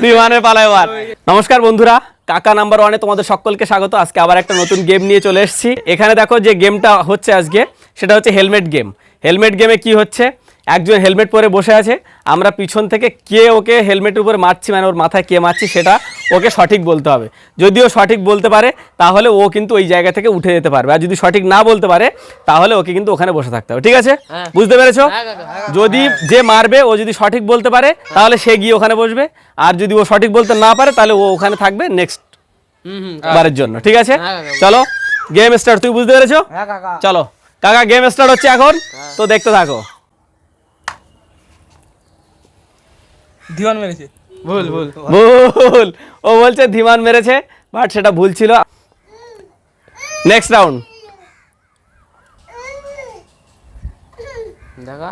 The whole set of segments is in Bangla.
ধীমানের পালা এবার। নমস্কার বন্ধুরা, কাকা নাম্বার 1-এ তোমাদের সকলকে স্বাগত। আজকে আবার একটা নতুন গেম নিয়ে চলে এসেছি। এখানে দেখো যে গেমটা হচ্ছে আজকে, সেটা হচ্ছে হেলমেট গেম। হেলমেট গেমে কি হচ্ছে, একজন হেলমেট পরে বসে আছে, আমরা পিছন থেকে কে ওকে হেলমেটের উপরে মারছি, মানে ওর মাথায় কে মারছি সেটা ওকে সঠিক বলতে হবে। যদি ও সঠিক বলতে পারে তাহলে ও কিন্তু ওই জায়গা থেকে উঠে যেতে পারবে, আর যদি সঠিক না বলতে পারে তাহলে ওকে কিন্তু ওখানে বসে থাকতে হবে। ঠিক আছে, বুঝতে পেরেছো? যদি যে মারবে ও যদি সঠিক বলতে পারে তাহলে সে গিয়ে ওখানে বসবে, আর যদি ও সঠিক বলতে না পারে তাহলে ও ওখানে থাকবে নেক্সট বারের জন্য। ঠিক আছে, চলো গেম স্টার্ট। তুই বুঝতে পেরেছো? চলো কাকা, গেম স্টার্ট হচ্ছে এখন, তো দেখতে থাকো। ধীমান মেরেছে। ভুল ভুল ভুল, ও বলছে ধীমান মেরেছে, বাট সেটা ভুল ছিল। Next round. দেখা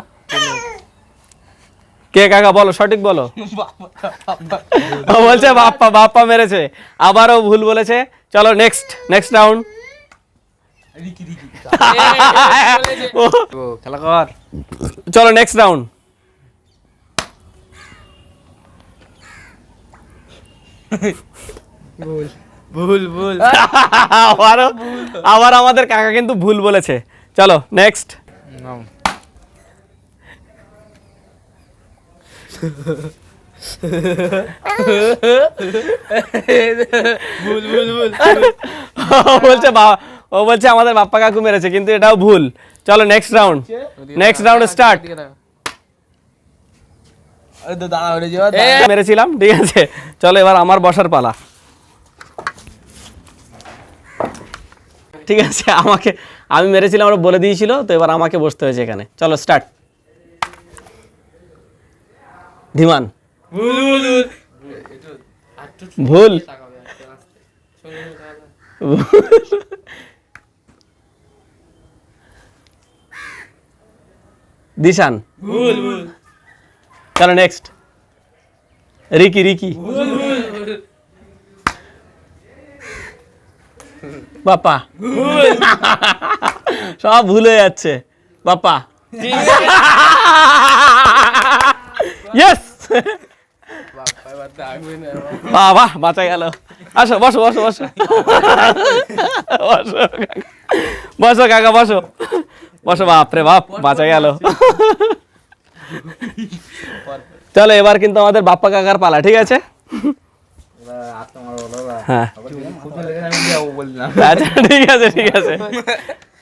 কে কাকা, বলো সঠিক বলো। ও বলছে বাপ্পা, বাপ্পা মেরেছে, আবারও ভুল বলেছে। চলো নেক্সট রাউন্ড। খেলা কর। চলো নেক্সট রাউন্ড। ভুল ভুল আবার আমাদের কাকা কিন্তু ভুল বলেছে। চলো নেক্সট। ভুল ভুল ভুল ও বলছে আমাদের বাপ্পা কাকু মেরেছে, কিন্তু এটাও ভুল। চলো নেক্সট রাউন্ড স্টার্ট। মেরেছিলাম, ঠিক আছে। চলো এবার আমার বসার পালা। ঠিক আছে, আমি মেরেছিলাম, ওরা বলে দিয়েছিল, তো এবার আমাকে বসতে হয়েছে এখানে। চলো স্টার্ট। ধীমান ভুল। দিশান ভুল ভুল। চলো নেক্সট। রিকি বাপ্পা সব ভুল হয়ে যাচ্ছে। বাপ্পা ইয়েস, বাবা বাঁচা গেল। আসো বসো বসো বসো বসো বসো কাকা, বসো বসো। বাপরে বাপ, বাঁচা গেল। চলো এবার কিন্তু আমাদের বাপ্পা কাকার পালা। ঠিক আছে, হ্যাঁ আচ্ছা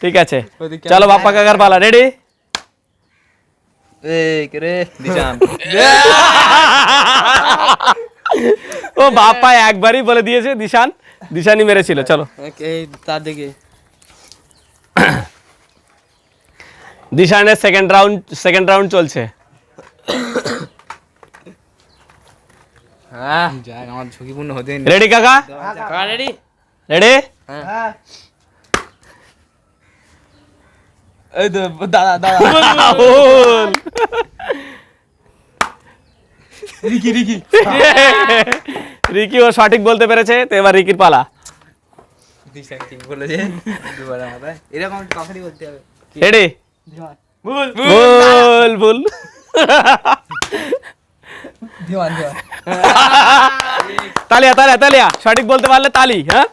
ঠিক আছে চলো বাপ্পা কাকার পালা। রেডি? ও বাপ্পা একবারই বলে দিয়েছে, দিশানই মেরেছিল। চলো তার দিকে দিশানের সেকেন্ড রাউন্ড চলছে। হ্যাঁ যাক, আমার ঝুঁকিপূর্ণ হতে। রেডি কাকা? Ready ready? হ্যাঁ। এই তো দাদা ভুল। রিকি ও সঠিক বলতে পেরেছে, তো এবার রিকির পালা। ঠিক বলেছে, এরকম কথাই বলতে হবে। রেডি? ভুল ভুল তালিয়া সঠিক বলতে পারলে তালি। হ্যাঁ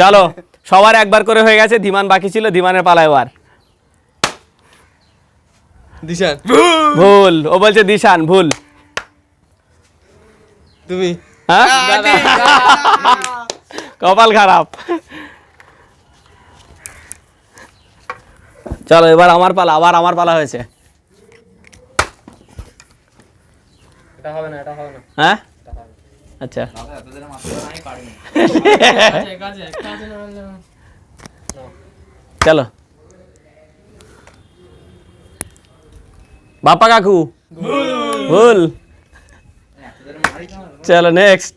চলো, সবার একবার করে হয়ে গেছে, ধীমান বাকি ছিল। ধীমানের পালা এবার। দিশান ভুল, ও বলছে দিশান ভুল। তুমি হ্যাঁ কপাল খারাপ। চলো এবার আমার পালা, আবার আমার পালা হয়েছে। হ্যাঁ আচ্ছা, চলো বাপ্পা কাকু ভুল। চলো নেক্সট।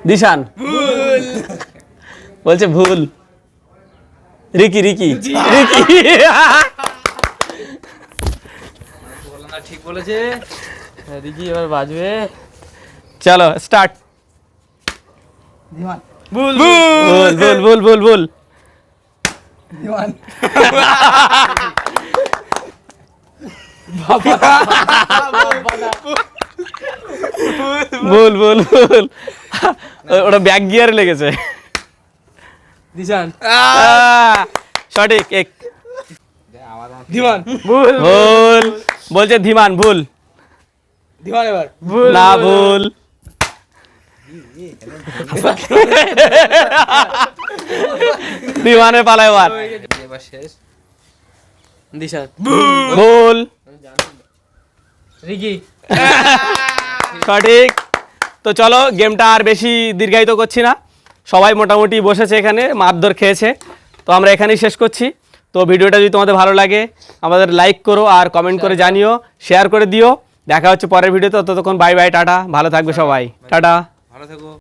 দিশান বলছে ভুল। রিকি ঠিক বলেছে। রিকি এবার বাজবে। চলো স্টার্ট। ভুল ভুল ভুল ভুল ভুল ভুল ভুল ভুল ভুল ওটা ব্যাক গিয়ারে লেগেছে। দিশান সঠিক এক ধীমান ভুল বলছে ধীমান ভুল ধীমান এবার না ভুল ধীমানের পালা এবার এবার শেষ দিশান ভুল রিকি সঠিক। তো চলো গেমটা আর বেশি দীর্ঘায়িত করছি না, সবাই মোটামুটি বসেছে এখানে, মারধর খেয়েছে, তো আমরা এখানেই শেষ করছি। তো ভিডিওটা যদি তোমাদের ভালো লাগে আমাদের লাইক করো আর কমেন্ট করে জানিও, শেয়ার করে দিও। দেখা হচ্ছে পরের ভিডিওতে, ততক্ষণ বাই বাই, টাটা, ভালো থাকবে সবাই, টাটা। ভালো থেকো।